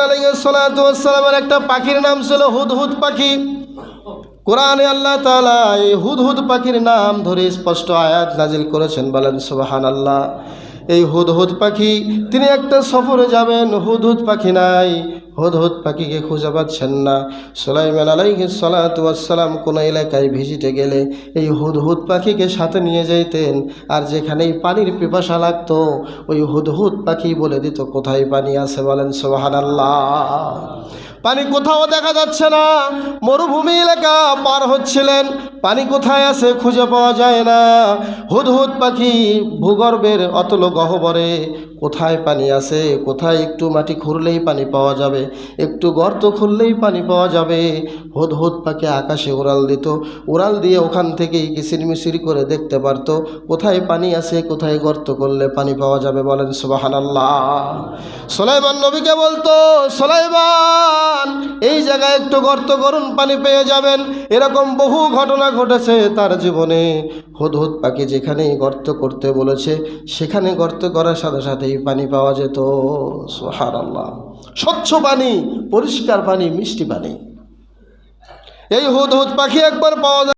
আলাইহিস সালাতু ওয়াস সালামের একটা পাখির নাম ছিল হুদহুদ পাখি। কোরআনে আল্লাহ তাআলা এই হুদহুদ পাখির নাম ধরে স্পষ্ট আয়াত নাজিল করেছেন, বলেন সুবহানাল্লাহ। এই হুদহুদ পাখি তিনি একটা সফরে যাবেন, হুদহুদ পাখি নাই, হুদহুদ পাখিকে খুঁজে পাচ্ছেন না। সুলাইমান আলাইহিস সালাতু ওয়াস সালাম কোনো এলাকায় ভিজিটে গেলে এই হুদহুদ পাখিকে সাথে নিয়ে যাইতেন, আর যেখানেই পানির পিপাসা লাগতো ওই হুদহুদ পাখি বলে দিত কোথায় পানি আছে, বলেন সুবহানাল্লাহ। পানি কোথাও দেখা যাচ্ছে না, মরুভূমি এলাকা পার হচ্ছিলেন, পানি কোথায় আছে খুঁজে পাওয়া যায় না। হুদহুদ পাখি ভূগর্ভের অতল গহ্বরে কোথায় পানি আছে, কোথায় একটু মাটি খুঁড়লেই পানি পাওয়া যাবে, একটু গর্ত খুললেই পানি পাওয়া যাবে, হুদহুদ পাখি আকাশে উড়াল দিত, উড়াল দিয়ে ওখান থেকেই কিচিরমিচির করে দেখতে পারত কোথায় পানি আছে, কোথায় গর্ত করলে পানি পাওয়া যাবে, বলেন সুবহানাল্লাহ। সুলাইমান নবীকে বলতো, সুলাইমান এই জায়গায় একটু গর্ত করুন, পানি পেয়ে যাবেন। এরকম বহু ঘটনা ঘটেছে তার জীবনে। হুদহুদ পাখি যেখানেই গর্ত করতে বলেছে সেখানে গর্ত করার সাথে সাথেই পানি পাওয়া যেত। সুবহানাল্লাহ। স্বচ্ছ পানি, পরিষ্কার পানি, মিষ্টি পানি। এই হুদহুদ পাখি একবার পাওয়া